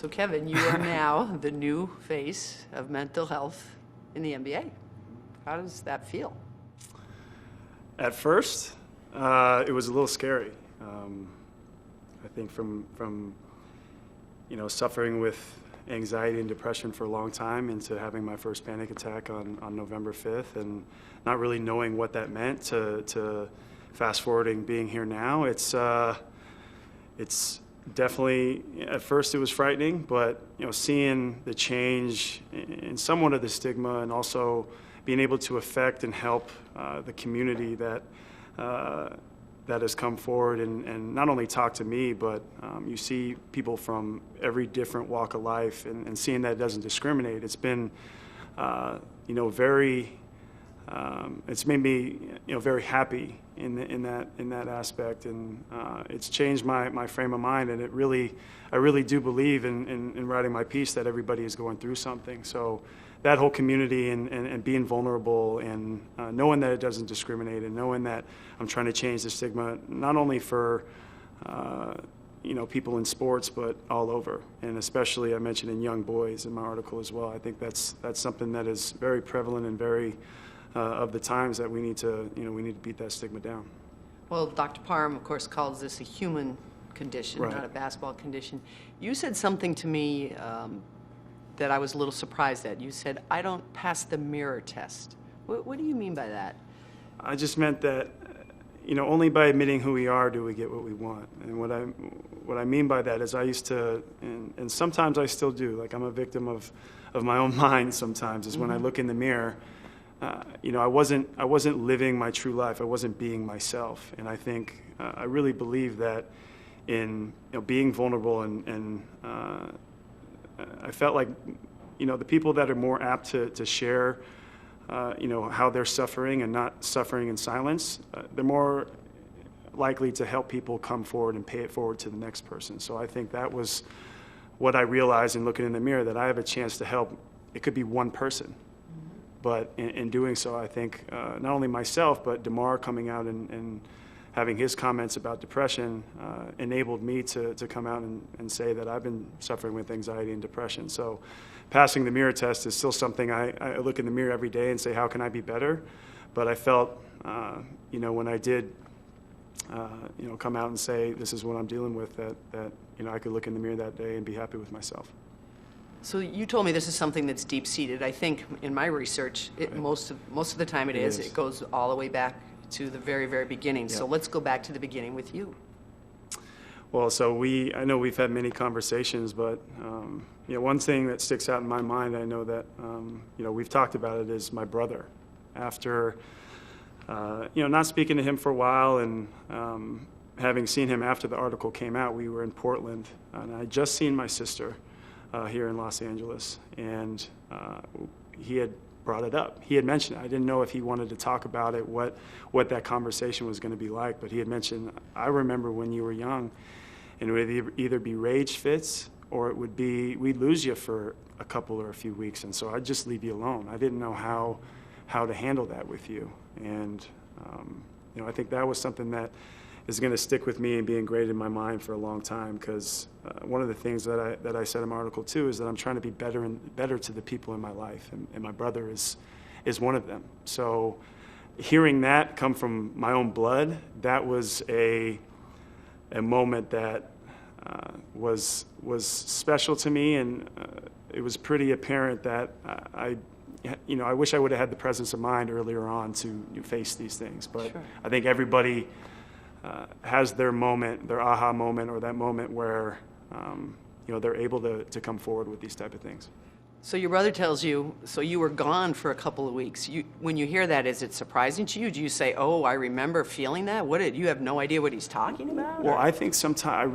So Kevin, you are now the new face of mental health in the NBA. How does that feel? At first, it was a little scary. I think from suffering with anxiety and depression for a long time into having my first panic attack on November 5th and not really knowing what that meant to fast forwarding being here now. It's definitely, at first it was frightening, but seeing the change in somewhat of the stigma and also being able to affect and help the community that has come forward and not only talk to me, but you see people from every different walk of life and seeing that it doesn't discriminate. It's been, very, it's made me, very happy in that aspect, and it's changed my frame of mind. And I really do believe in writing my piece that everybody is going through something. So that whole community and being vulnerable and knowing that it doesn't discriminate and knowing that I'm trying to change the stigma, not only for people in sports, but all over, and especially I mentioned in young boys in my article as well. I think that's something that is very prevalent and very of the times that we need to beat that stigma down. Well, Dr. Parham, of course, calls this a human condition, right, not a basketball condition. You said something to me that I was a little surprised at. You said, "I don't pass the mirror test." What do you mean by that? I just meant that, only by admitting who we are do we get what we want. And what I mean by that is I used to, and sometimes I still do, like I'm a victim of my own mind sometimes, is when I look in the mirror, I wasn't living my true life. I wasn't being myself. And I think, I really believe that in being vulnerable and I felt like, the people that are more apt to share, how they're suffering and not suffering in silence, they're more likely to help people come forward and pay it forward to the next person. So I think that was what I realized in looking in the mirror, that I have a chance to help. It could be one person, but in doing so, I think not only myself, but DeMar coming out and having his comments about depression enabled me to come out and say that I've been suffering with anxiety and depression. So passing the mirror test is still something I look in the mirror every day and say, how can I be better? But I felt, when I did, come out and say, this is what I'm dealing with, that I could look in the mirror that day and be happy with myself. So you told me this is something that's deep-seated. I think in my research, Right. most of the time it is. It goes all the way back to the very, very beginning. Yeah. So let's go back to the beginning with you. Well, so I know we've had many conversations, but one thing that sticks out in my mind, I know that we've talked about it, is my brother. After not speaking to him for a while and having seen him after the article came out, we were in Portland, and I had just seen my sister here in Los Angeles, and he had brought it up. He had mentioned it. I didn't know if he wanted to talk about it, what that conversation was going to be like, but he had mentioned, I remember when you were young, and it would either be rage fits or it would be, we'd lose you for a couple or a few weeks, and so I'd just leave you alone. I didn't know how to handle that with you, and I think that was something that is going to stick with me and be engraved in my mind for a long time, because one of the things that I said in my article too is that I'm trying to be better to the people in my life, and my brother is one of them. So hearing that come from my own blood, that was a moment that was special to me, and it was pretty apparent that I wish I would have had the presence of mind earlier on to face these things. But Sure. I think everybody has their moment, their aha moment, or that moment where they're able to come forward with these type of things. So your brother tells you, so you were gone for a couple of weeks. When you hear that, is it surprising to you? Do you say, oh, I remember feeling that? You have no idea what he's talking about? Well, I think sometimes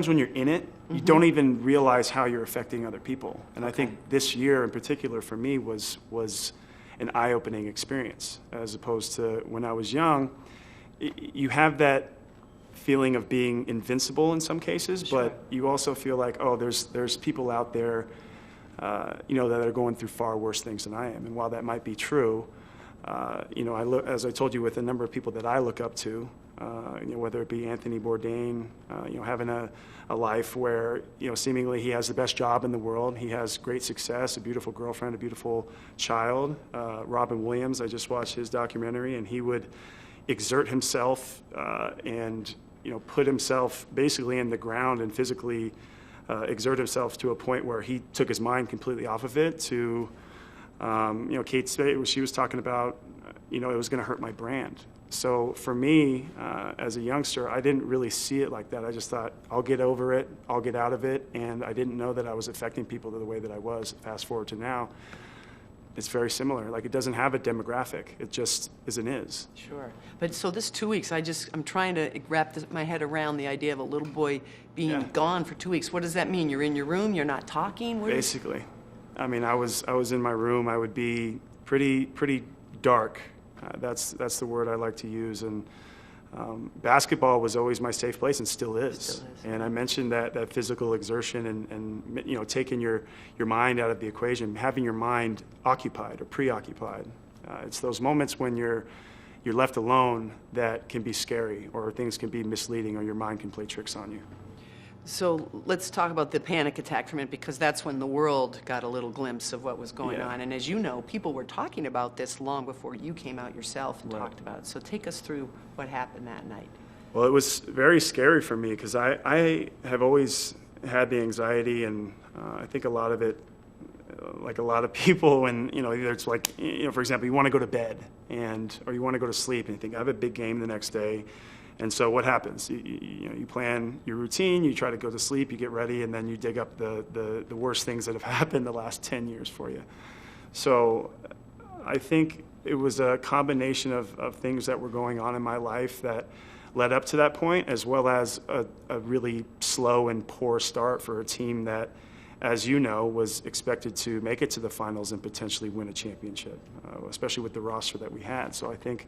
when you're in it, you don't even realize how you're affecting other people. And I think this year in particular for me was an eye-opening experience, as opposed to when I was young. You have that feeling of being invincible in some cases, Sure. but you also feel like, oh, there's people out there that are going through far worse things than I am. And while that might be true, as I told you, with a number of people that I look up to, whether it be Anthony Bourdain, having a life where, seemingly he has the best job in the world. He has great success, a beautiful girlfriend, a beautiful child. Robin Williams, I just watched his documentary, and he would exert himself and, put himself basically in the ground and physically exert himself to a point where he took his mind completely off of it to, Kate Spade, she was talking about, it was going to hurt my brand. So for me, as a youngster, I didn't really see it like that. I just thought, I'll get over it, I'll get out of it, and I didn't know that I was affecting people the way that I was. Fast forward to now, it's very similar. Like, it doesn't have a demographic. It just is and is. Sure. But so this 2 weeks, I'm trying to wrap my head around the idea of a little boy being gone for 2 weeks. What does that mean? You're in your room, you're not talking? Basically. I mean, I was in my room. I would be pretty dark. That's the word I like to use. And basketball was always my safe place and still is. And I mentioned that physical exertion and taking your mind out of the equation, having your mind occupied or preoccupied. It's those moments when you're left alone that can be scary, or things can be misleading, or your mind can play tricks on you. So let's talk about the panic attack for a minute, because that's when the world got a little glimpse of what was going on. And as you know, people were talking about this long before you came out yourself and talked about it. So take us through what happened that night. Well, it was very scary for me because I have always had the anxiety, and I think a lot of it, like a lot of people, when, either it's like, for example, you want to go to bed or you want to go to sleep and you think, I have a big game the next day. And so what happens? You plan your routine, you try to go to sleep, you get ready, and then you dig up the worst things that have happened the last 10 years for you. So I think it was a combination of things that were going on in my life that led up to that point, as well as a really slow and poor start for a team that, as you know, was expected to make it to the finals and potentially win a championship, especially with the roster that we had. So I think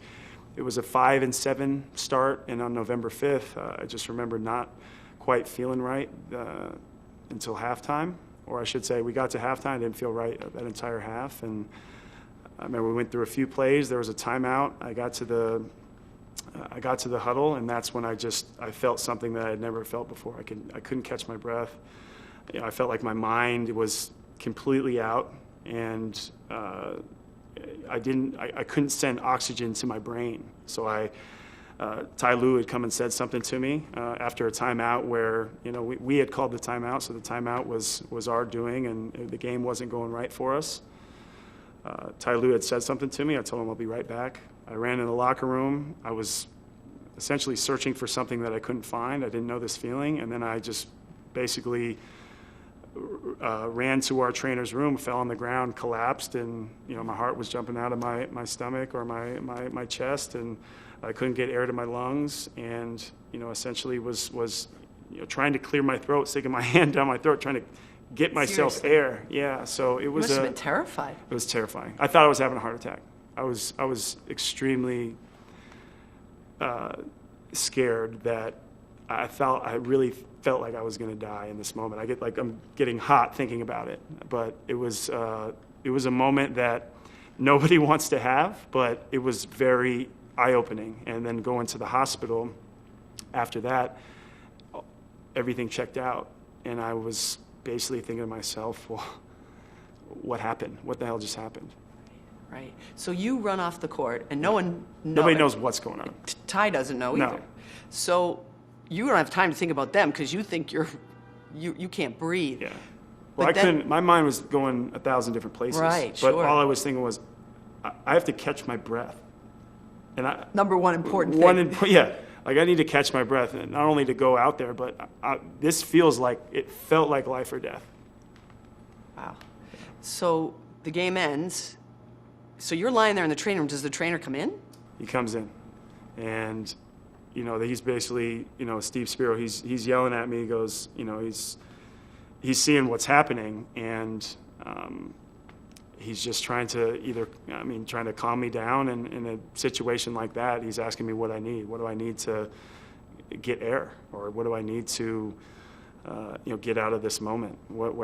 it was a 5-7 start, and on November 5th, I just remember not quite feeling right until halftime, or I should say we got to halftime, I didn't feel right that entire half, and I remember we went through a few plays, there was a timeout, I got to the huddle, and that's when I felt something that I had never felt before. I couldn't catch my breath. I felt like my mind was completely out, and I couldn't send oxygen to my brain. So Ty Lue had come and said something to me after a timeout where, we had called the timeout, so the timeout was our doing, and the game wasn't going right for us. Ty Lue had said something to me. I told him I'll be right back. I ran in the locker room. I was essentially searching for something that I couldn't find. I didn't know this feeling, and then I just basically ran to our trainer's room, fell on the ground, collapsed, and my heart was jumping out of my stomach or my chest, and I couldn't get air to my lungs, and essentially was trying to clear my throat, sticking my hand down my throat, trying to get myself Seriously? air. Yeah, so it was. You must have been terrified. It was terrifying. I thought I was having a heart attack. I was extremely scared that I really felt like I was going to die in this moment. I'm getting hot thinking about it. But it was a moment that nobody wants to have, but it was very eye-opening. And then going to the hospital after that, everything checked out, and I was basically thinking to myself, well, what happened? What the hell just happened? Right. So you run off the court, and Nobody knows what's going on. Ty doesn't know either. No. So you don't have time to think about them because you think you can't breathe. Yeah. Well, my mind was going 1,000 different places. Right, But sure. all I was thinking was, I have to catch my breath. And Number one important thing. Yeah. Like, I need to catch my breath, and not only to go out there, but this felt like life or death. Wow. So the game ends. So you're lying there in the training room. Does the trainer come in? He comes in, and he's basically, Steve Spiro. He's yelling at me. He goes, he's seeing what's happening, and he's just trying to calm me down. And in a situation like that, he's asking me what I need. What do I need to get air, or what do I need to get out of this moment?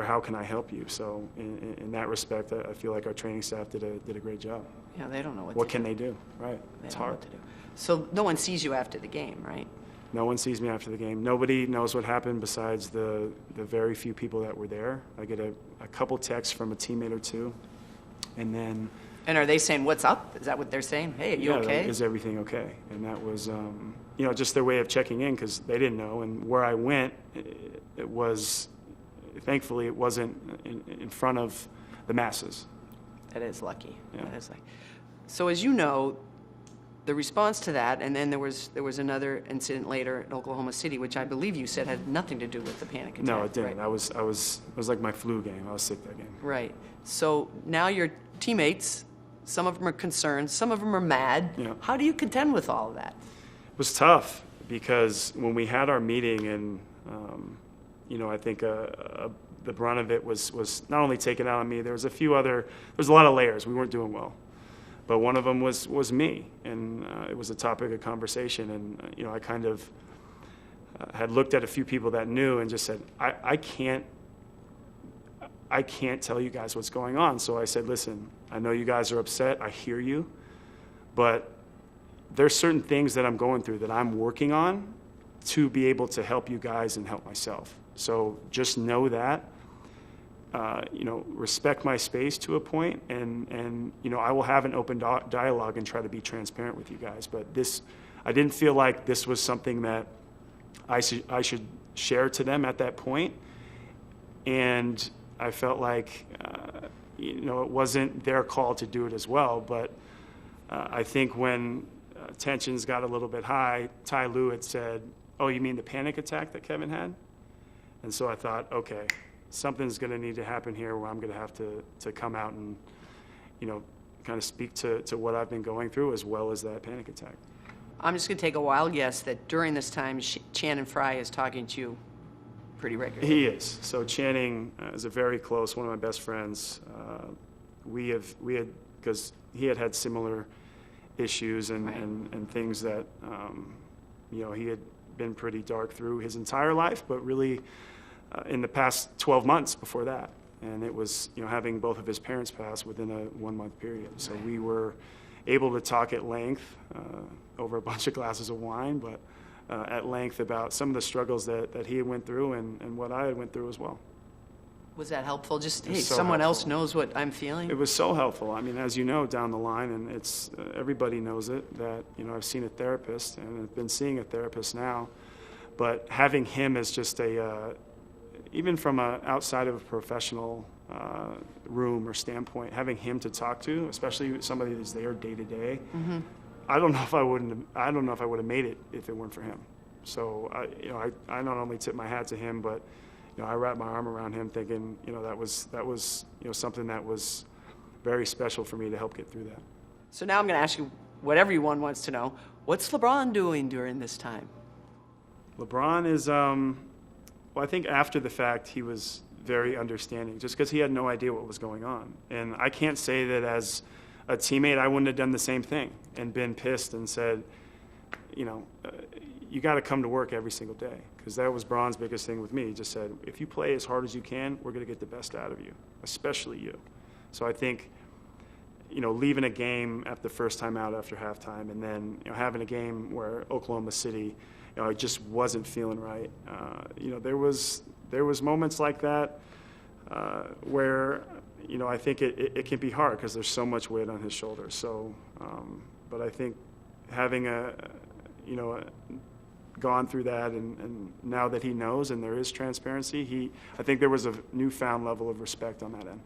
How can I help you? So in that respect, I feel like our training staff did a great job. Yeah, they don't know What can they do? Right. They It's don't know hard. what to do. So no one sees you after the game, right? No one sees me after the game. Nobody knows what happened besides the very few people that were there. I get a couple texts from a teammate or two, and then And are they saying, "What's up"? Is that what they're saying? Hey, are you yeah, okay? is everything okay? And that was just their way of checking in because they didn't know. And where I went, it was thankfully it wasn't in front of the masses. That is lucky. Yeah. That is lucky. So as you know, the response to that, and then there was another incident later in Oklahoma City, which I believe you said had nothing to do with the panic attack. No, it didn't. Right? It was like my flu game. I was sick that game. Right. So now your teammates, some of them are concerned, some of them are mad. Yeah. How do you contend with all of that? It was tough because when we had our meeting and, I think the brunt of it was not only taken out on me, there was a lot of layers. We weren't doing well. But one of them was me, and it was a topic of conversation. And, I kind of had looked at a few people that knew and just said, I can't tell you guys what's going on. So I said, listen, I know you guys are upset. I hear you. But there's certain things that I'm going through that I'm working on to be able to help you guys and help myself. So just know that. Respect my space to a point, and I will have an open dialogue and try to be transparent with you guys. But I didn't feel like this was something that I should share to them at that point. And I felt like, it wasn't their call to do it as well. But I think when tensions got a little bit high, Ty Lue had said, "Oh, you mean the panic attack that Kevin had?" And so I thought, okay, something's going to need to happen here where I'm going to have to come out and, kind of speak to what I've been going through as well as that panic attack. I'm just going to take a wild guess that during this time, Channing Frye is talking to you pretty regularly. He is. So Channing is a very close, one of my best friends. We had, because he had similar issues and, Right. and things that, he had been pretty dark through his entire life, but really in the past 12 months before that. And it was, having both of his parents pass within a 1 month period. So we were able to talk at length over a bunch of glasses of wine, but at length about some of the struggles that he had went through and what I had went through as well. Was that helpful? Just, was hey, so someone else helpful. knows what I'm feeling? It was so helpful. I mean, as you know, down the line, and it's everybody knows it, that, I've seen a therapist and I've been seeing a therapist now, but having him as just even from outside of a professional room or standpoint, having him to talk to, especially somebody that's there day to day, I don't know if I would have made it if it weren't for him. So I not only tip my hat to him, but I wrapped my arm around him, thinking that was something that was very special for me to help get through that. So now I'm going to ask you what everyone wants to know. What's LeBron doing during this time? LeBron is, well, I think after the fact, he was very understanding, just because he had no idea what was going on. And I can't say that as a teammate, I wouldn't have done the same thing and been pissed and said, you got to come to work every single day. Because that was Bron's biggest thing with me. He just said, if you play as hard as you can, we're going to get the best out of you, especially you. So I think, leaving a game at the first time out after halftime, and then having a game where Oklahoma City, I just wasn't feeling right. There was moments like that where I think it can be hard because there's so much weight on his shoulders. So, but I think having gone through that, and now that he knows and there is transparency, I think there was a newfound level of respect on that end.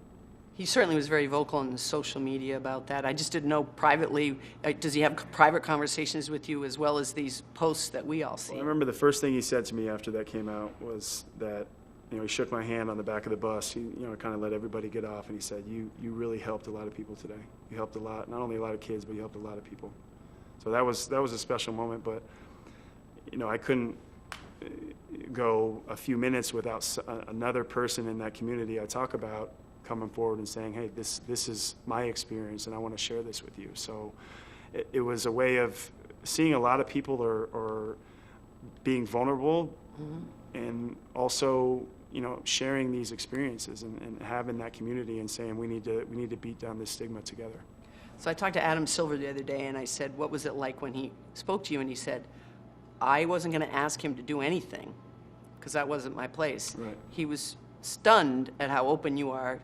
He certainly was very vocal on social media about that. I just didn't know privately, does he have private conversations with you as well as these posts that we all see? Well, I remember the first thing he said to me after that came out was that, he shook my hand on the back of the bus. He, kind of let everybody get off, and he said, you really helped a lot of people today. You helped a lot, not only a lot of kids, but you helped a lot of people. So that was a special moment, but, I couldn't go a few minutes without another person in that community I talk about coming forward and saying, hey, this is my experience, and I want to share this with you. So it was a way of seeing a lot of people are being vulnerable, and also, you know, sharing these experiences and having that community and saying we need to beat down this stigma together. So I talked to Adam Silver the other day, and I said, what was it like when he spoke to you? And he said, I wasn't going to ask him to do anything because that wasn't my place. Right. He was stunned at how open you are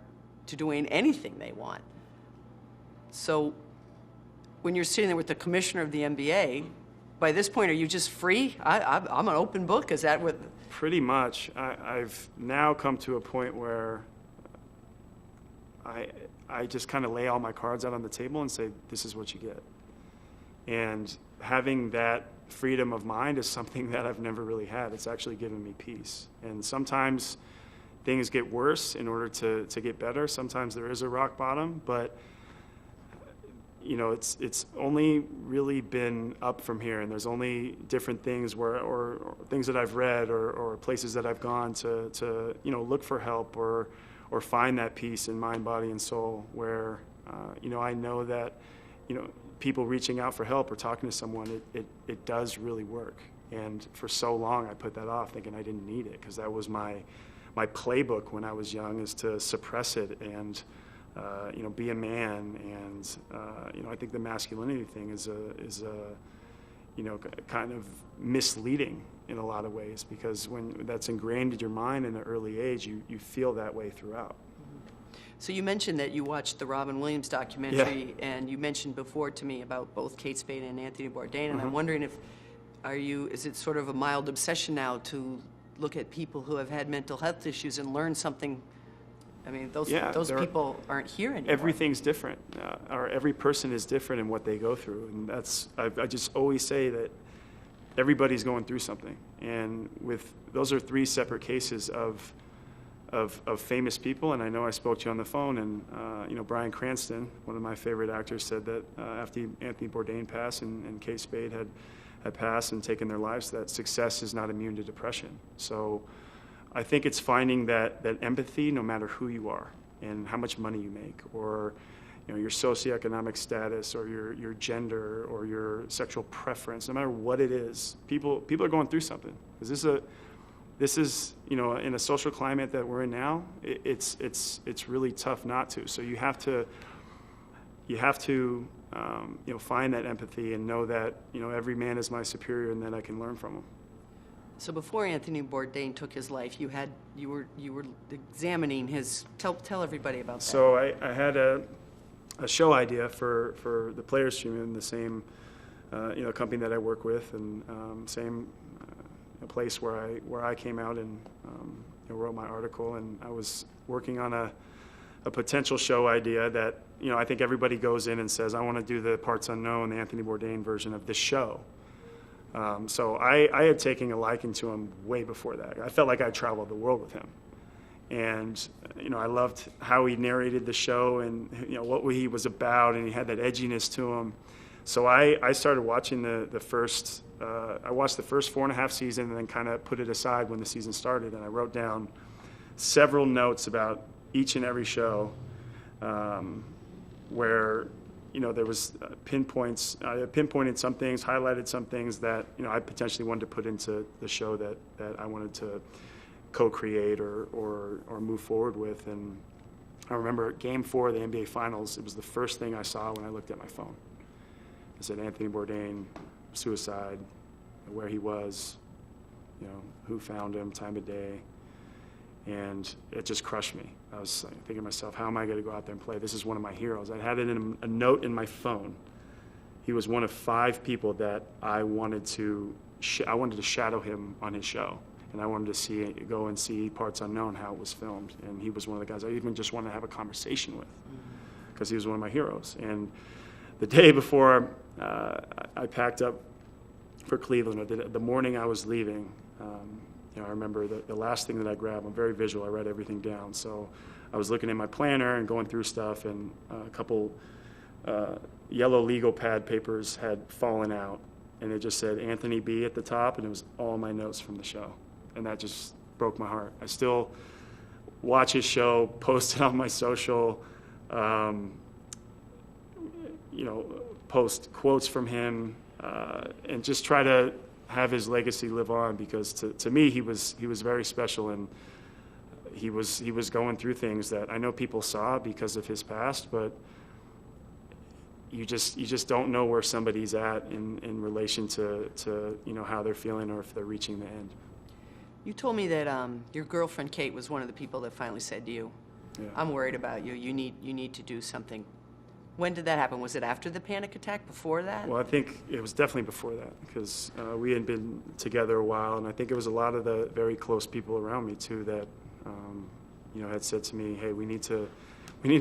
to doing anything they want. So when you're sitting there with the commissioner of the NBA, by this point, are you just free? I'm an open book. Is that what? Pretty much. I've now come to a point where I just kind of lay all my cards out on the table and say, this is what you get. And having that freedom of mind is something that I've never really had. It's actually given me peace. And sometimes things get worse in order to get better. Sometimes there is a rock bottom, but you know, it's only really been up from here, and there's only different things or things that I've read or places that I've gone to you know, look for help or find that peace in mind, body, and soul, where you know, I know that, you know, people reaching out for help or talking to someone, it does really work. And for so long I put that off, thinking I didn't need it, because that was my playbook when I was young, is to suppress it and you know, be a man. And you know, I think the masculinity thing is a you know, kind of misleading in a lot of ways, because when that's ingrained in your mind in an early age, you feel that way throughout. So you mentioned that you watched the Robin Williams documentary, and you mentioned before to me about both Kate Spade and Anthony Bourdain, and I'm wondering if is it sort of a mild obsession now to look at people who have had mental health issues and learn something? I mean, those people aren't here anymore. Everything's different, or every person is different in what they go through, and that's I just always say that everybody's going through something, and those are three separate cases of famous people. And I know I spoke to you on the phone, and you know, Bryan Cranston, one of my favorite actors, said that after Anthony Bourdain passed and Kate Spade had passed and taken their lives, that success is not immune to depression. So I think it's finding that empathy, no matter who you are and how much money you make, or you know, your socioeconomic status, or your gender, or your sexual preference. No matter what it is, people are going through something. Because this is, you know, in a social climate that we're in now, it's really tough not to. So you have to you know, find that empathy and know that, you know, every man is my superior and that I can learn from him. So before Anthony Bourdain took his life, you were examining his. Tell everybody about that. So I had a show idea for the Players Stream in the same you know, company that I work with, and same place where I came out and you know, wrote my article. And I was working on a potential show idea that, you know, I think everybody goes in and says, I want to do the Parts Unknown, the Anthony Bourdain version of this show. So I had taken a liking to him way before that. I felt like I traveled the world with him. And, you know, I loved how he narrated the show and, you know, what he was about, and he had that edginess to him. So I started watching the first, I watched the first 4.5 seasons and then kind of put it aside when the season started. And I wrote down several notes about each and every show where, you know, there was pinpoints. I pinpointed some things, highlighted some things that, you know, I potentially wanted to put into the show that I wanted to co-create or move forward with. And I remember Game 4 of the NBA Finals, it was the first thing I saw when I looked at my phone. It said Anthony Bourdain, suicide, where he was, you know, who found him, time of day. And it just crushed me. I was thinking to myself, how am I going to go out there and play? This is one of my heroes. I had it in a note in my phone. He was one of 5 people that I wanted to shadow him on his show. And I wanted to go and see Parts Unknown, how it was filmed. And he was one of the guys I even just wanted to have a conversation with, because he was one of my heroes. And the day before I packed up for Cleveland, or the morning I was leaving, you know, I remember the last thing that I grabbed. I'm very visual. I write everything down. So I was looking at my planner and going through stuff, and a couple yellow legal pad papers had fallen out, and it just said Anthony B. at the top, and it was all my notes from the show. And that just broke my heart. I still watch his show, post it on my social, you know, post quotes from him, and just try to have his legacy live on, because to me he was very special, and he was going through things that I know people saw because of his past, but you just don't know where somebody's at in relation to how they're feeling or if they're reaching the end. You told me that your girlfriend Kate was one of the people that finally said to you, Yeah. "I'm worried about you. You need to do something." When did that happen? Was it after the panic attack? Before that? Well, I think it was definitely before that, because we had been together a while, and I think it was a lot of the very close people around me too that had said to me, "Hey, we need to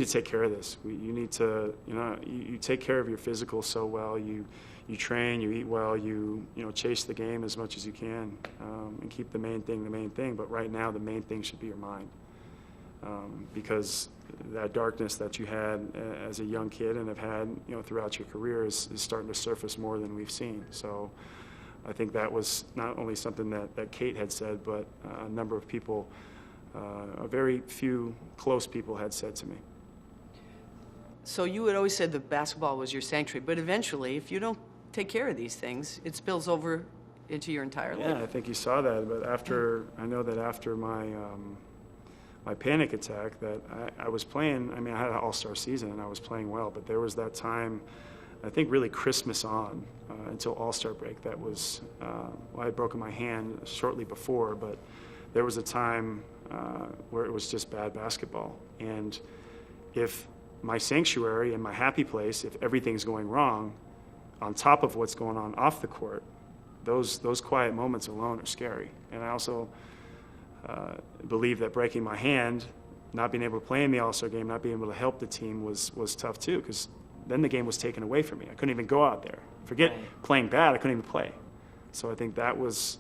take care of this. You need to, you take care of your physical so well. You train, you eat well, you chase the game as much as you can, and keep the main thing. But right now, the main thing should be your mind, because that darkness that you had as a young kid and have had throughout your career is starting to surface more than we've seen." So I think that was not only something that Kate had said, but a number of people, a very few close people had said to me. So you had always said that basketball was your sanctuary, but eventually, if you don't take care of these things, it spills over into your entire life. Yeah, I think you saw that. But I know that after my panic attack, that I was playing. I mean, I had an all-star season and I was playing well, but there was that time, I think really Christmas on until all-star break. That was I had broken my hand shortly before, but there was a time where it was just bad basketball. And if my sanctuary and my happy place, if everything's going wrong, on top of what's going on off the court, those quiet moments alone are scary. And I also believe that breaking my hand, not being able to play in the All-Star game, not being able to help the team was tough too, because then the game was taken away from me. I couldn't even go out there. Forget playing bad, I couldn't even play. So I think that was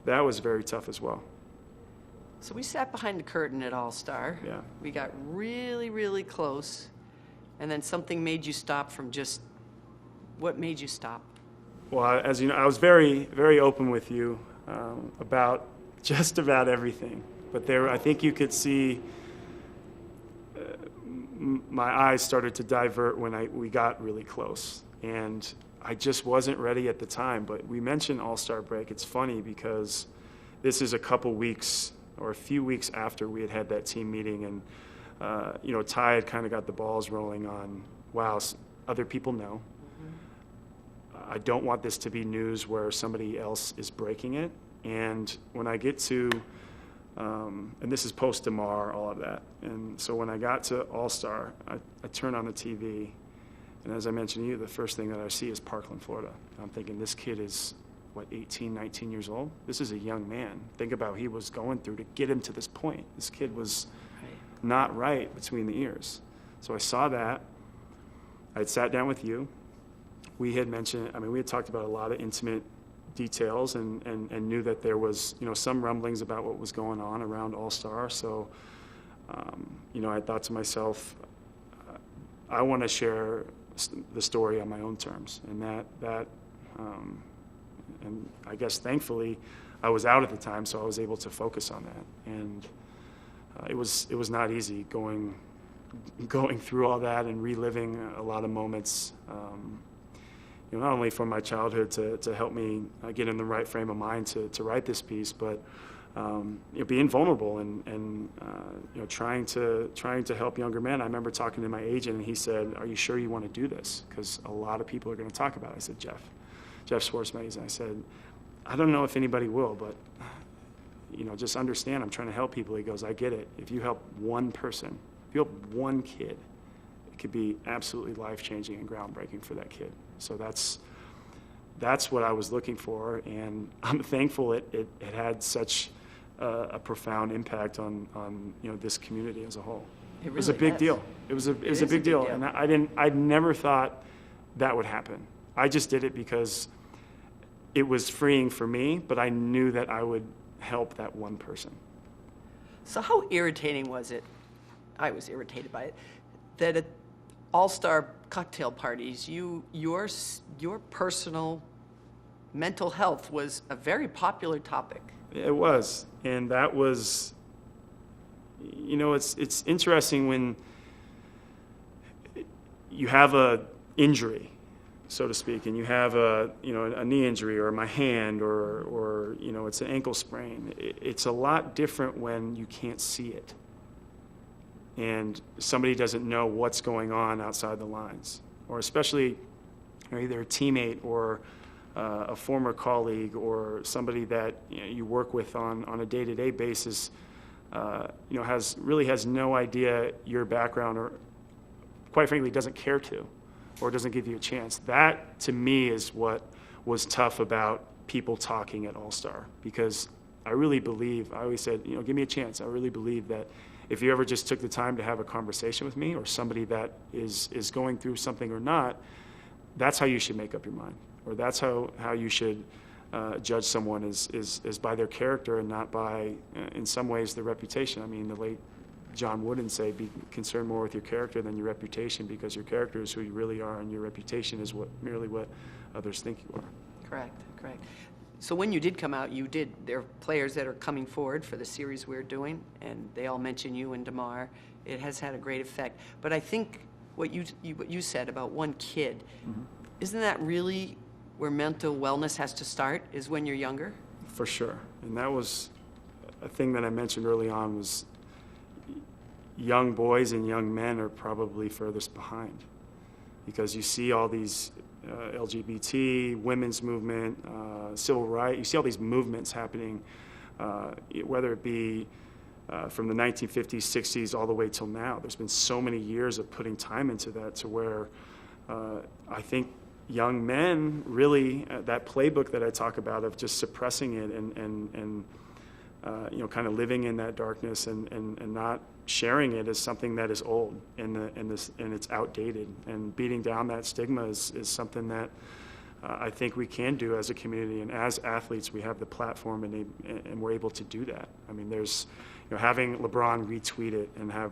very tough as well. So we sat behind the curtain at All-Star. Yeah. We got really, really close, and then something made you stop from just, what made you stop? Well, as you know, I was very, very open with you about just about everything. But I think you could see my eyes started to divert when we got really close. And I just wasn't ready at the time. But we mentioned All-Star break. It's funny because this is a couple weeks or a few weeks after we had that team meeting. And, Ty had kind of got the balls rolling on, wow, other people know. I don't want this to be news where somebody else is breaking it. And when I get to, and this is post-DeMar, all of that. And so when I got to All-Star, I turn on the TV, and as I mentioned to you, the first thing that I see is Parkland, Florida. And I'm thinking, this kid is, 18, 19 years old? This is a young man. Think about what he was going through to get him to this point. This kid was not right between the ears. So I saw that. I had sat down with you. We had mentioned, we had talked about a lot of intimate details and knew that there was, some rumblings about what was going on around All-Star. So, I thought to myself, I want to share the story on my own terms. And and I guess thankfully I was out at the time, so I was able to focus on that. And it was not easy going through all that and reliving a lot of moments. Not only from my childhood to help me get in the right frame of mind to write this piece, but being vulnerable and trying to help younger men. I remember talking to my agent, and he said, "Are you sure you want to do this? Because a lot of people are going to talk about it." I said, Jeff Schwartzman. I said, "I don't know if anybody will, but just understand, I'm trying to help people." He goes, "I get it. If you help one person, if you help one kid, it could be absolutely life-changing and groundbreaking for that kid." So that's what I was looking for, and I'm thankful it had such a profound impact on this community as a whole. It was a really big deal. It was a big deal, and I never thought that would happen. I just did it because it was freeing for me, but I knew that I would help that one person. So how irritating was it? I was irritated by it. That at All-Star cocktail parties, your personal mental health was a very popular topic. It was, and that was, it's interesting when you have a injury so to speak, and you have a knee injury or my hand or it's an ankle sprain, it's a lot different when you can't see it and somebody doesn't know what's going on outside the lines, or especially either a teammate or a former colleague or somebody that you work with on a day-to-day basis, has no idea your background, or quite frankly doesn't care to, or doesn't give you a chance. That to me is what was tough about people talking at All-Star, because I really believe, I always said, give me a chance. I really believe that if you ever just took the time to have a conversation with me or somebody that is going through something or not, that's how you should make up your mind, or that's how you should judge someone is by their character and not by, in some ways, their reputation. I mean, the late John Wooden say, be concerned more with your character than your reputation, because your character is who you really are and your reputation is merely what others think you are. Correct. So when you did come out, there are players that are coming forward for the series we're doing, and they all mention you and DeMar. It has had a great effect. But I think what you said about one kid, isn't that really where mental wellness has to start, is when you're younger? For sure. And that was a thing that I mentioned early on, was young boys and young men are probably furthest behind, because you see all these LGBT, women's movement, civil rights, you see all these movements happening, whether it be from the 1950s, 60s, all the way till now. There's been so many years of putting time into that, to where I think young men really, that playbook that I talk about of just suppressing it and kind of living in that darkness and not sharing it, is something that is old and it's outdated. And beating down that stigma is something that I think we can do as a community, and as athletes we have the platform and we're able to do that. I mean, there's having LeBron retweet it and have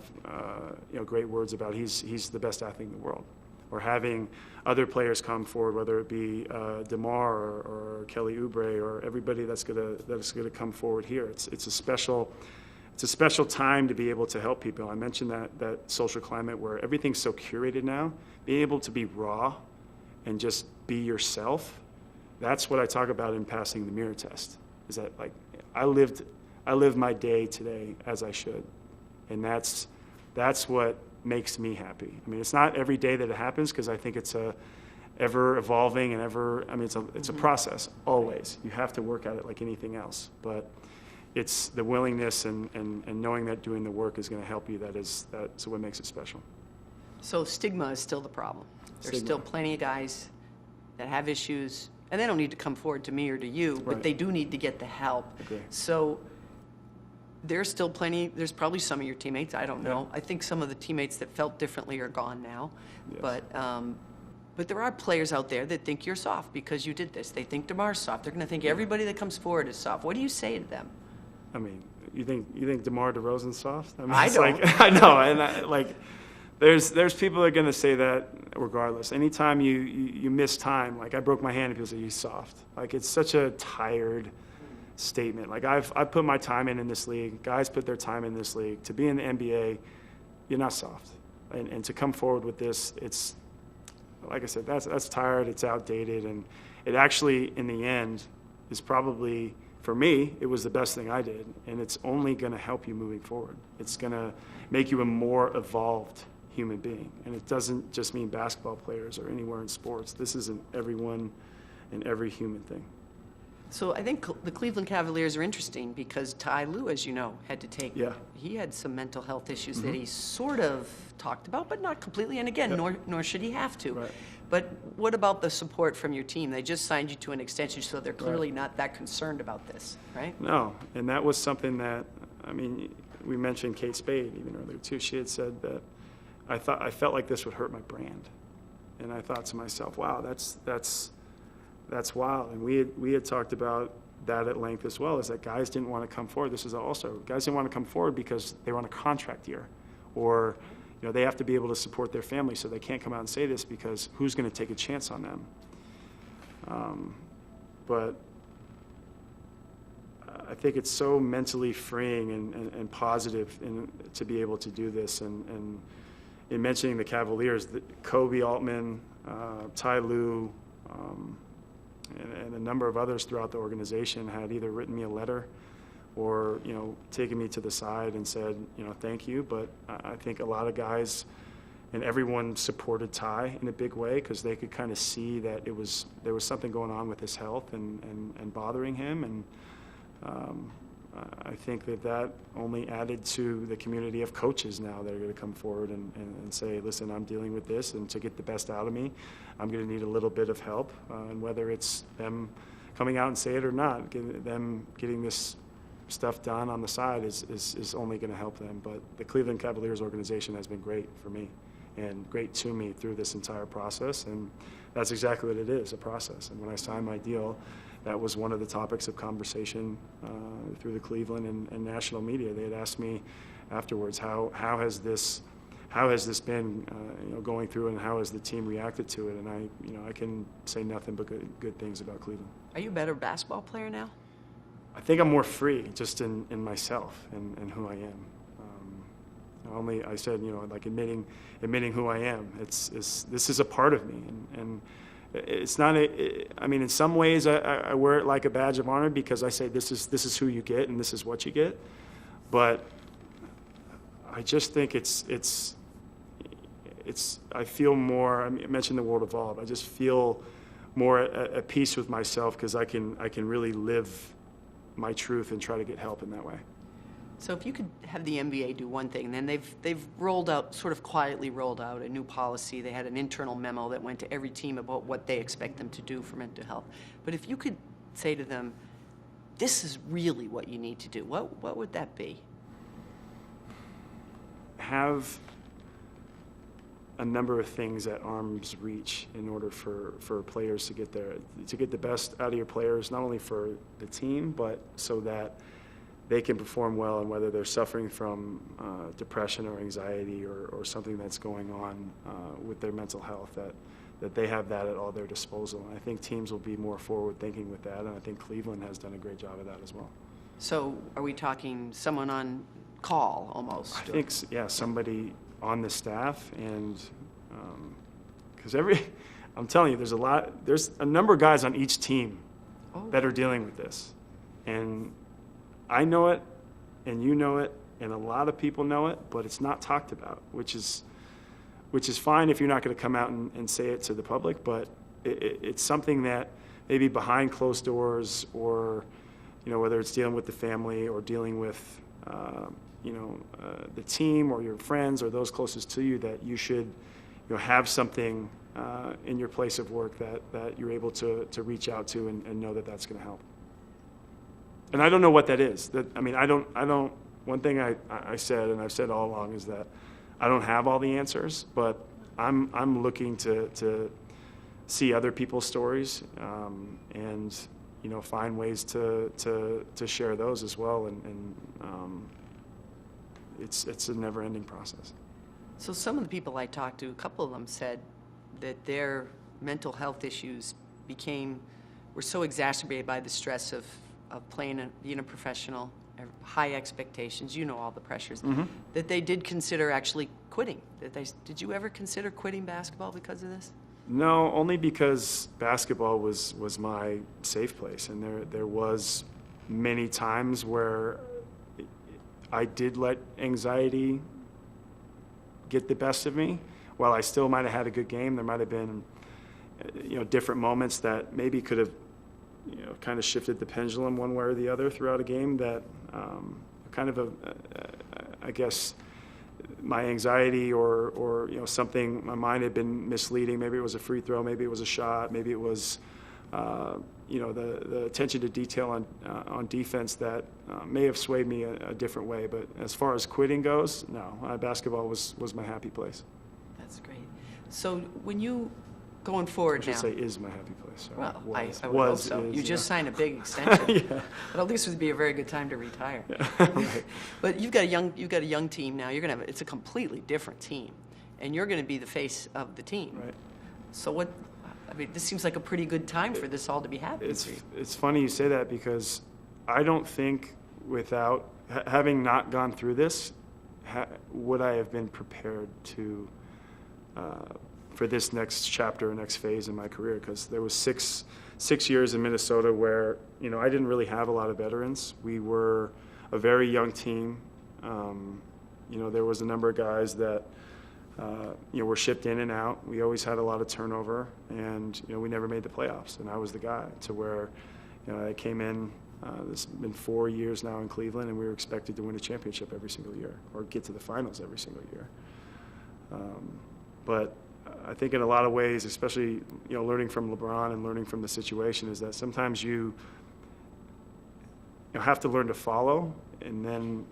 great words about he's the best athlete in the world, or having other players come forward, whether it be DeMar or Kelly Oubre or everybody that's gonna come forward here. It's a special time to be able to help people. I mentioned that social climate where everything's so curated now. Being able to be raw and just be yourself, that's what I talk about in passing the mirror test. Is that, like, I live my day today as I should, and that's what makes me happy. I mean, it's not every day that it happens, because I think it's a ever evolving and it's a process always. You have to work at it like anything else, but it's the willingness and knowing that doing the work is going to help you. That's what makes it special. So stigma is still the problem. There's Stigma. still plenty of guys that have issues, and they don't need to come forward to me or to you, but Right. they do need to get the help. Agree. So there's still plenty, there's probably some of your teammates, I don't know. I think some of the teammates that felt differently are gone now. Yes. But there are players out there that think you're soft because you did this. They think DeMar's soft. They're going to think everybody that comes forward is soft. What do you say to them? I mean, you think DeMar DeRozan's soft? I mean, I it's don't. Like, I know, and there's people that are going to say that regardless. Anytime you miss time, like I broke my hand and people say you're soft. Like, it's such a tired statement. Like, I've put my time in this league. Guys put their time in this league. To be in the NBA, you're not soft. And to come forward with this, it's, like I said, that's tired, it's outdated, and it actually, in the end, is probably, for me, it was the best thing I did, and it's only going to help you moving forward. It's going to make you a more evolved human being, and it doesn't just mean basketball players or anywhere in sports. This is an everyone and every human thing. So I think the Cleveland Cavaliers are interesting because Ty Lue, as you know, had to take, Yeah. he had some mental health issues that he sort of talked about, but not completely, and again, nor should he have to. Right. But what about the support from your team? They just signed you to an extension, so they're clearly not that concerned about this, right? No, and that was something that, I mean, we mentioned Kate Spade even earlier too. She had said that I felt like this would hurt my brand, and I thought to myself, wow, that's wild. And we had talked about that at length as well, is that guys didn't want to come forward. This is also, guys didn't want to come forward because they were on a contract year, or they have to be able to support their family, so they can't come out and say this because who's going to take a chance on them? But I think it's so mentally freeing and positive to be able to do this, and in mentioning the Cavaliers, Kobe Altman, Ty Lue, and a number of others throughout the organization had either written me a letter or, taken me to the side and said, thank you. But I think a lot of guys and everyone supported Ty in a big way because they could kind of see that there was something going on with his health and bothering him. And I think that only added to the community of coaches now that are going to come forward and say, listen, I'm dealing with this, and to get the best out of me, I'm going to need a little bit of help. And whether it's them coming out and say it or not, them getting this stuff done on the side is only going to help them. But the Cleveland Cavaliers organization has been great for me and great to me through this entire process. And that's exactly what it is, a process. And when I signed my deal, that was one of the topics of conversation through the Cleveland and national media. They had asked me afterwards, how has this been going through, and how has the team reacted to it? And I can say nothing but good things about Cleveland. Are you a better basketball player now? I think I'm more free just in myself and who I am. I said, like admitting who I am. This is a part of me, and it's not in some ways I wear it like a badge of honor because I say this is who you get and this is what you get. But I just think it's I feel more. I mentioned the word evolve. I just feel more at peace with myself because I can really live my truth and try to get help in that way. So if you could have the NBA do one thing, then they've rolled out, sort of quietly rolled out a new policy. They had an internal memo that went to every team about what they expect them to do for mental health. But if you could say to them, this is really what you need to do, what would that be? Have a number of things at arm's reach in order for players to get there, to get the best out of your players, not only for the team, but so that they can perform well, and whether they're suffering from depression or anxiety or something that's going on with their mental health, that they have that at all their disposal. And I think teams will be more forward-thinking with that, and I think Cleveland has done a great job of that as well. So are we talking someone on call almost? I think, yeah, somebody on the staff, and because I'm telling you, there's a number of guys on each team that are dealing with this, and I know it, and you know it, and a lot of people know it, but it's not talked about, which is fine if you're not going to come out and say it to the public, but it's something that maybe behind closed doors, or whether it's dealing with the family or dealing with the team or your friends or those closest to you, that you should have something in your place of work that you're able to reach out to and know that that's going to help. And I don't know what that is. I don't. One thing I said, and I've said all along, is that I don't have all the answers, but I'm looking to see other people's stories and find ways to share those as well. And it's a never-ending process. So some of the people I talked to, a couple of them said that their mental health issues were so exacerbated by the stress of playing and being a professional, high expectations, all the pressures, that they did consider actually quitting. Did you ever consider quitting basketball because of this? No, only because basketball was my safe place, and there was many times where I did let anxiety get the best of me. While I still might have had a good game, there might have been different moments that maybe could have kind of shifted the pendulum one way or the other throughout a game, that I guess my anxiety or something, my mind had been misleading. Maybe it was a free throw, maybe it was a shot, maybe it was the attention to detail on defense that may have swayed me a different way. But as far as quitting goes, no, basketball was my happy place. That's great. So when you going forward now, I should say is my happy place. Sorry. Well, I would hope so. You just signed a big extension. Yeah. But at least it would be a very good time to retire. Yeah. Right. But you've got a young team now. It's a completely different team, and you're going to be the face of the team. Right. So this seems like a pretty good time for this all to be happening. It's funny you say that, because I don't think, without having not gone through this, would I have been prepared to for this next chapter, next phase in my career? Because there was six years in Minnesota where, you know, I didn't really have a lot of veterans. We were a very young team. You know, there was a number of guys that, you know, were shipped in and out. We always had a lot of turnover, and, you know, we never made the playoffs. And I was the guy to where, you know, I came in, this has been 4 years now in Cleveland, and we were expected to win a championship every single year or get to the finals every single year. But I think in a lot of ways, especially, you know, learning from LeBron and learning from the situation, is that sometimes you have to learn to follow, and then,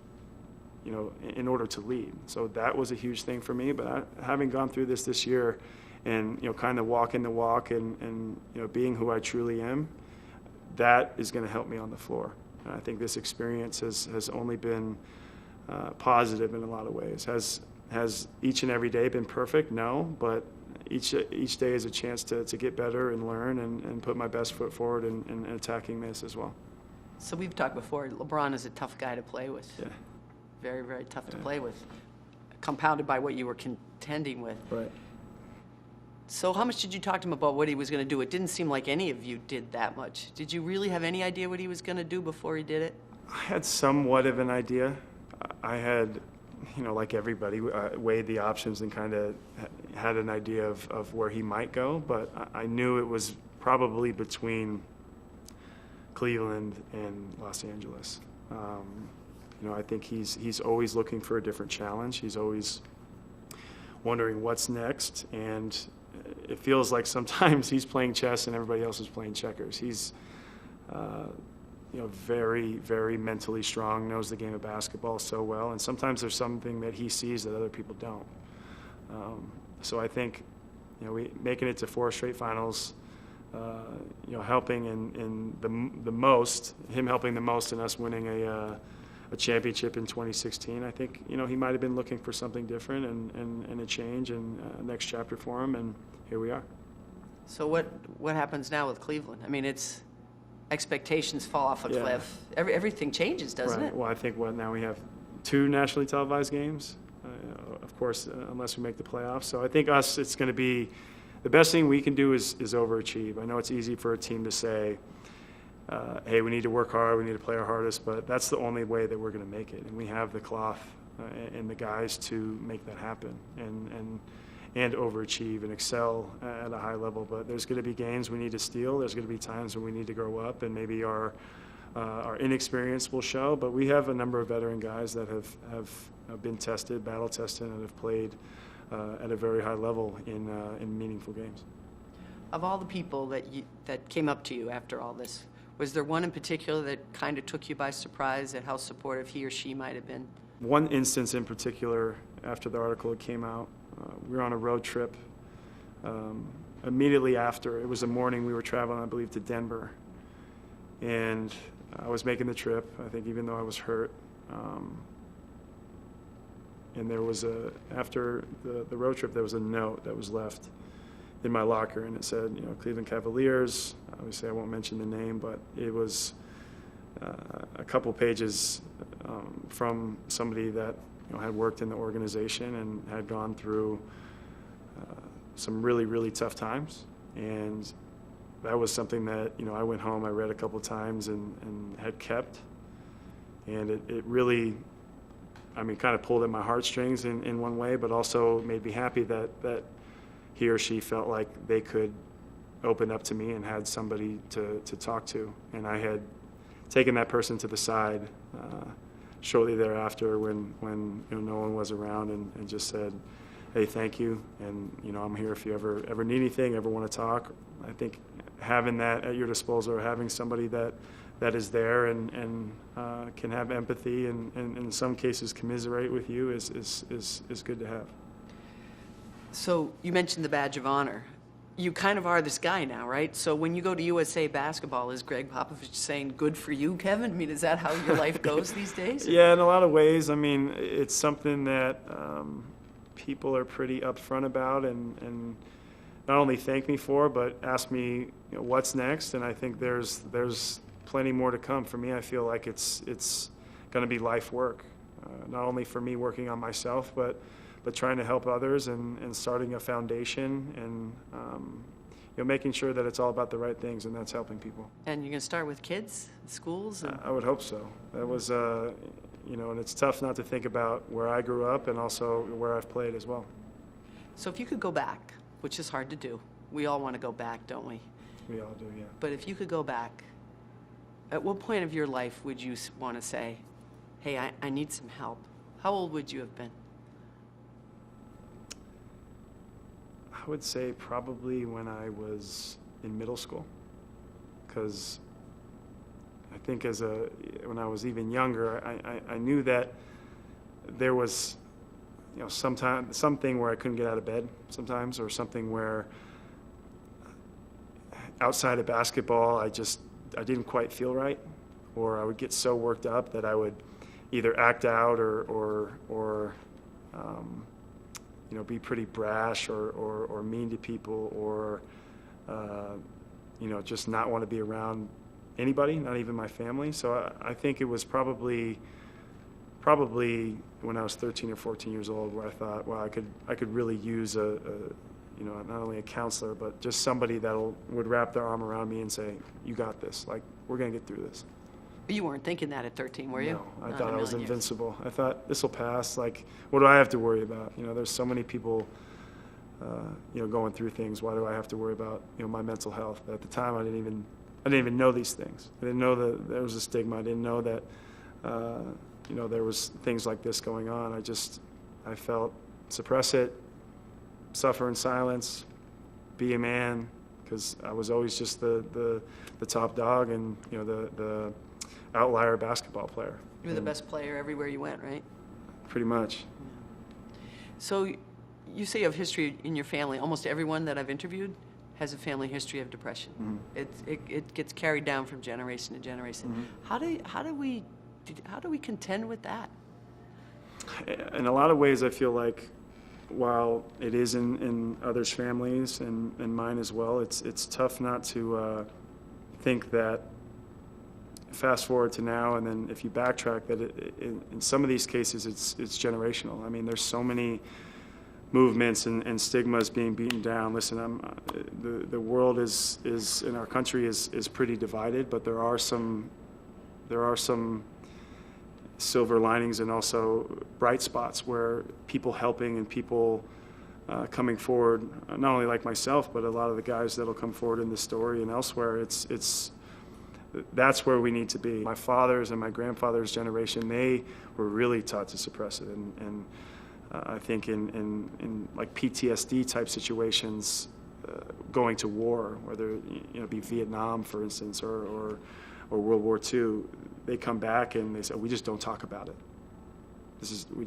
you know, in order to lead. So that was a huge thing for me. But having gone through this year, and, you know, kind of walking the walk, and you know, being who I truly am, that is going to help me on the floor. And I think this experience has only been positive in a lot of ways. Has each and every day been perfect? No, but each day is a chance to get better and learn and put my best foot forward in attacking this as well. So we've talked before, LeBron is a tough guy to play with. Yeah. Very, very tough to play with, compounded by what you were contending with. Right. So how much did you talk to him about what he was going to do? It didn't seem like any of you did that much. Did you really have any idea what he was going to do before he did it? I had somewhat of an idea. I had, you know, like everybody, weighed the options and kind of had an idea of where he might go, but I knew it was probably between Cleveland and Los Angeles. You know, I think he's always looking for a different challenge. He's always wondering what's next, and it feels like sometimes he's playing chess and everybody else is playing checkers. He's you know, very, very mentally strong, knows the game of basketball so well, and sometimes there's something that he sees that other people don't. So I think, you know, making it to 4 straight finals, you know, helping in the most, him helping the most in us winning a championship in 2016. I think, you know, he might have been looking for something different and a change and a next chapter for him, and here we are. So what happens now with Cleveland? I mean, it's expectations fall off a cliff. Everything changes, doesn't it? Well, I think now we have 2 nationally televised games, of course, unless we make the playoffs. So I think it's going to be the best thing we can do is overachieve. I know it's easy for a team to say, hey, we need to work hard, we need to play our hardest, but that's the only way that we're going to make it. And we have the cloth and the guys to make that happen and overachieve and excel at a high level. But there's going to be games we need to steal. There's going to be times when we need to grow up, and maybe our inexperience will show. But we have a number of veteran guys that have been tested, battle tested, and have played at a very high level in meaningful games. Of all the people that came up to you after all this, was there one in particular that kind of took you by surprise at how supportive he or she might have been? One instance in particular, after the article came out, we were on a road trip. Immediately after, it was a morning, we were traveling, I believe, to Denver. And I was making the trip, I think, even though I was hurt. And there was after the road trip, there was a note that was left in my locker, and it said, you know, Cleveland Cavaliers. Obviously, I won't mention the name, but it was a couple pages from somebody that, you know, had worked in the organization and had gone through some really, really tough times. And that was something that, you know, I went home, I read a couple times and had kept. And it really, I mean, kind of pulled at my heartstrings in one way, but also made me happy that he or she felt like they could open up to me and had somebody to talk to. And I had taken that person to the side shortly thereafter when you know, no one was around, and just said, hey, thank you, and, you know, I'm here if you ever need anything, ever want to talk. I think having that at your disposal, or having somebody that is there and can have empathy and in some cases commiserate with you is good to have. So you mentioned the badge of honor. You kind of are this guy now, right? So when you go to USA Basketball, is Greg Popovich saying, good for you, Kevin? I mean, is that how your life goes these days? Yeah, in a lot of ways. I mean, it's something that people are pretty upfront about and not only thank me for, but ask me, you know, what's next. And I think there's plenty more to come. For me, I feel like it's going to be life work. not only for me working on myself, but trying to help others and starting a foundation and making sure that it's all about the right things, and that's helping people. And you're going to start with kids, schools? I would hope so. That was, and it's tough not to think about where I grew up and also where I've played as well. So if you could go back, which is hard to do, we all want to go back, don't we? We all do, yeah. But if you could go back, at what point of your life would you want to say, hey, I need some help? How old would you have been? I would say probably when I was in middle school, because I think when I was even younger, I knew that there was, something where I couldn't get out of bed sometimes, or something where outside of basketball, I didn't quite feel right, or I would get so worked up that I would either act out or be pretty brash or mean to people, or just not want to be around anybody, not even my family. So I think it was probably when I was 13 or 14 years old where I thought, well, I could really use not only a counselor, but just somebody that would wrap their arm around me and say, you got this, like, we're going to get through this. But you weren't thinking that at 13, were you? No, I Not thought in a I was million years. invincible. I thought, this will pass. Like, what do I have to worry about? There's so many people, going through things. Why do I have to worry about, my mental health? But at the time, I didn't even know these things. I didn't know that there was a stigma. I didn't know that, there was things like this going on. I felt suppress it, suffer in silence, be a man, because I was always just the top dog and, the outlier basketball player. You were the best player everywhere you went, right? Pretty much. So you say you have history in your family. Almost everyone that I've interviewed has a family history of depression. Mm-hmm. It gets carried down from generation to generation. Mm-hmm. How do we contend with that? In a lot of ways, I feel like while it is in others' families and mine as well, it's tough not to think that fast forward to now, and then if you backtrack, that in some of these cases it's generational. I mean, there's so many movements and stigmas being beaten down. Listen, the world is in our country is pretty divided, but there are some silver linings and also bright spots where people helping and people coming forward, not only like myself, but a lot of the guys that'll come forward in this story and elsewhere. That's where we need to be. My father's and my grandfather's generation, they were really taught to suppress it, and I think in like PTSD type situations, going to war, whether be Vietnam, for instance, or World War II, they come back and they say, we just don't talk about it. We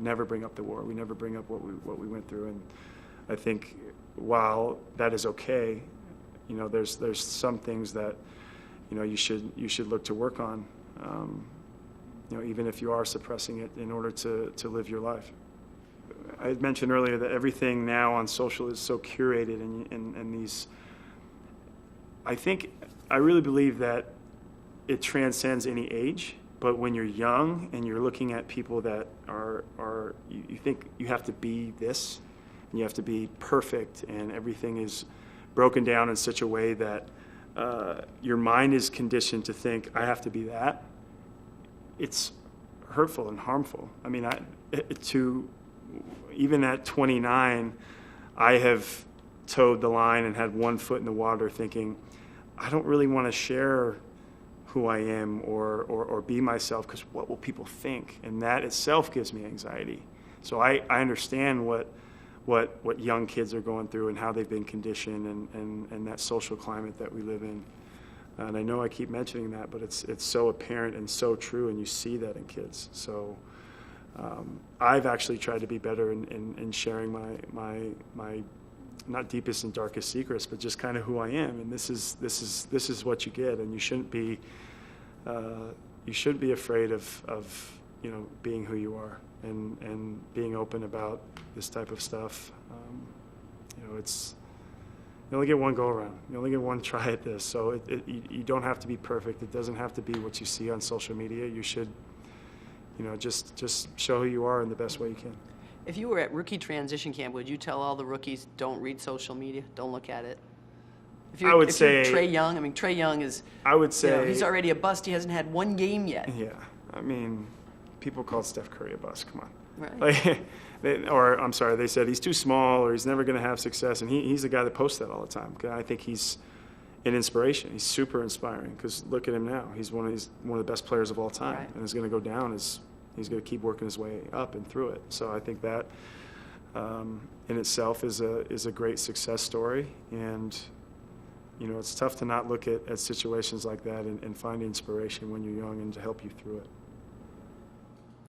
never bring up the war. We never bring up what we went through. And I think while that is okay, there's some things that you should look to work on, even if you are suppressing it in order to live your life. I had mentioned earlier that everything now on social is so curated, and these. I really believe that it transcends any age. But when you're young and you're looking at people that you think you have to be this, and you have to be perfect, and everything is broken down in such a way that your mind is conditioned to think, I have to be that. It's hurtful and harmful. I mean, even at 29, I have towed the line and had one foot in the water thinking, I don't really want to share who I am or be myself, because what will people think? And that itself gives me anxiety. So I understand what young kids are going through and how they've been conditioned and that social climate that we live in. And I know I keep mentioning that, but it's so apparent and so true, and you see that in kids. So I've actually tried to be better in sharing my not deepest and darkest secrets, but just kind of who I am. And this is what you get, and you shouldn't be afraid of being who you are and being open about this type of stuff. It's you only get one go around. You only get one try at this. So you don't have to be perfect. It doesn't have to be what you see on social media. You should just show who you are in the best way you can. If you were at rookie transition camp, would you tell all the rookies, don't read social media, don't look at it? If you're, I would if you're say- Trae Young, I mean, Trae Young is, I would say he's already a bust. He hasn't had one game yet. Yeah, I mean, people called Steph Curry a bust. Come on. Right. Like, I'm sorry, they said he's too small or he's never going to have success, and he's the guy that posts that all the time. I think he's an inspiration. He's super inspiring because look at him now. He's one of the best players of all time, Right. and is going to go down as he's going to keep working his way up and through it. So I think that in itself is a great success story, and it's tough to not look at situations like that and find inspiration when you're young and to help you through it.